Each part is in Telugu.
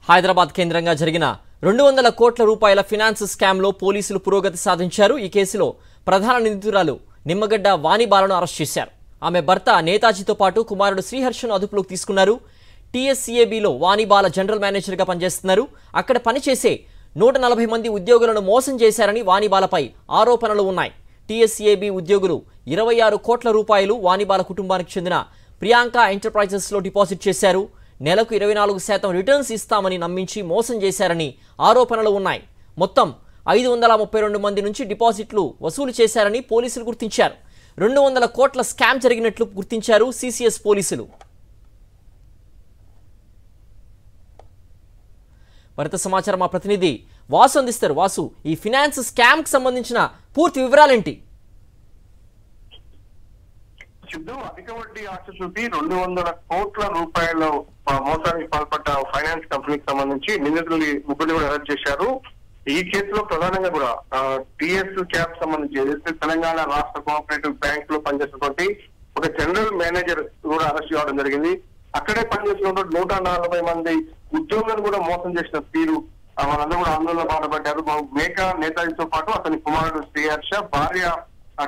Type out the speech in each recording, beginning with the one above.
హైదరాబాద్ కేంద్రంగా జరిగిన 200 కోట్ల రూపాయల ఫైనాన్స్ స్కామ్ లో పోలీసులు పురోగతి సాధించారు. ఈ కేసులో ప్రధాన నిందితురాలు నిమ్మగడ్డ వాణిబాలను అరెస్ట్ చేశారు. ఆమె భర్త నేతాజీతో పాటు కుమారుడు శ్రీహర్షను అదుపులోకి తీసుకున్నారు. టీఎస్సీఏబీలో వాణిబాల జనరల్ మేనేజర్గా పనిచేస్తున్నారు. అక్కడ పనిచేసే 140 మంది ఉద్యోగులను మోసం చేశారని వాణిబాలపై ఆరోపణలు ఉన్నాయి. టీఎస్సీఏబీ ఉద్యోగులు 26 కోట్ల రూపాయలు వాణిబాల కుటుంబానికి చెందిన ప్రియాంక ఎంటర్ప్రైజెస్లో డిపాజిట్ చేశారు. నెలకు 24% రిటర్న్స్ ఇస్తామని నమ్మించి మోసం చేశారని ఆరోపణలు ఉన్నాయి. మొత్తం 532 మంది నుంచి డిపాజిట్లు వసూలు చేశారని పోలీసులు గుర్తించారు. 200 కోట్ల స్కామ్ జరిగినట్లు గుర్తించారు సిసిఎస్ పోలీసులు. మరింత సమాచారం మా ప్రతినిధి వాసు అందిస్తారు. వాసు, ఈ ఫైనాన్స్ స్కామ్ కి సంబంధించిన పూర్తి వివరాలేంటి? అధిక వడ్డీ ఆశ చూపి 200 కోట్ల రూపాయల మోసానికి పాల్పడ్డ ఫైనాన్స్ కంపెనీకి సంబంధించి నిందితులు ముగ్గురిని కూడా అరెస్ట్ చేశారు. ఈ కేసులో ప్రధానంగా కూడా టిఎస్ క్యాప్ సంబంధించి ఏదైతే తెలంగాణ రాష్ట్ర కోఆపరేటివ్ బ్యాంక్ లో పనిచేసినటువంటి ఒక జనరల్ మేనేజర్ కూడా అరెస్ట్ కావడం జరిగింది. అక్కడే పనిచేసినటువంటి 140 మంది ఉద్యోగులను కూడా మోసం చేసిన తీరు వాళ్ళందరూ కూడా ఆందోళన బాధపడ్డారు. మేకా నేతాజీతో పాటు అతని కుమారుడు శ్రీహర్ష, భార్య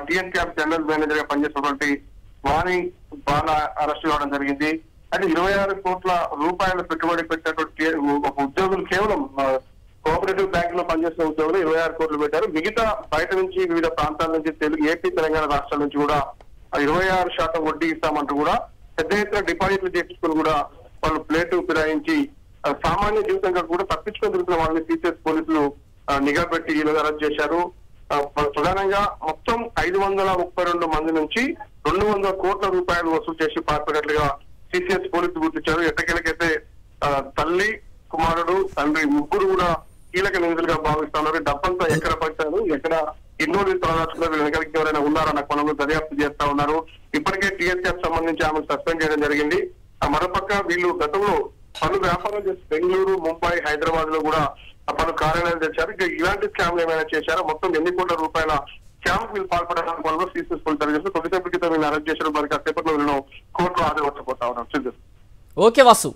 టిఎస్ క్యాప్ జనరల్ మేనేజర్ గా పనిచేసినటువంటి వాణి బాల అరెస్ట్ కావడం జరిగింది. అయితే 26 కోట్ల రూపాయల పెట్టుబడి పెట్టినటువంటి ఒక ఉద్యోగులు కేవలం కోఆపరేటివ్ బ్యాంక్ లో పనిచేస్తున్న ఉద్యోగులు 26 కోట్లు పెట్టారు. మిగతా బయట నుంచి వివిధ ప్రాంతాల నుంచి ఏపీ తెలంగాణ రాష్ట్రాల నుంచి కూడా 26% వడ్డీ ఇస్తామంటూ కూడా పెద్ద ఎత్తున డిపాజిట్లు చేసుకుని కూడా వాళ్ళు ప్లేటు ఫిరాయించి సామాన్య జీవితంగా కూడా తప్పించుకొని తిరుగుతున్న వాళ్ళని సిసిఎస్ పోలీసులు నిఘా పెట్టి ఈ రోజు అరెస్ట్ చేశారు. ప్రధానంగా మొత్తం 532 మంది నుంచి 200 కోట్ల రూపాయలు వసూలు చేసి పాల్పడినట్లుగా సిసిఎస్ పోలీసులు గుర్తించారు. ఎట్టకేలకైతే తల్లి, కుమారుడు, తండ్రి ముగ్గురు కూడా కీలక నిందితులుగా భావిస్తున్నారు. డబ్బంతా ఎక్కడ పట్టారు, ఎక్కడ ఎన్నో తరచున్నారు, వెనకలికి ఎవరైనా ఉన్నారన్న కోణంలో దర్యాప్తు చేస్తా ఉన్నారు. ఇప్పటికే టీఎస్ఎఫ్ సంబంధించి ఆమెను సస్పెండ్ చేయడం జరిగింది. మరోపక్క వీళ్ళు గతంలో పలు వ్యాపారాలు చేసి బెంగళూరు, ముంబై, హైదరాబాద్ లో కూడా పలు కార్యాలయాలు తెచ్చారు. ఇక ఇలాంటి స్కామ్లు ఏమైనా చేశారో మొత్తం 8 కోట్ల రూపాయల స్కామ్ వీళ్ళు పాల్పడడానికి వల్ల సిసిఎస్ పోలీసులు చేస్తారు. కొద్దిసేపటి క్రితం వీళ్ళు అరెస్ట్ చేసిన మరి కాసేపట్లో వీళ్ళు కోర్టులో హాజరుపరచబోతా ఉన్నారు. ఓకే వాసు.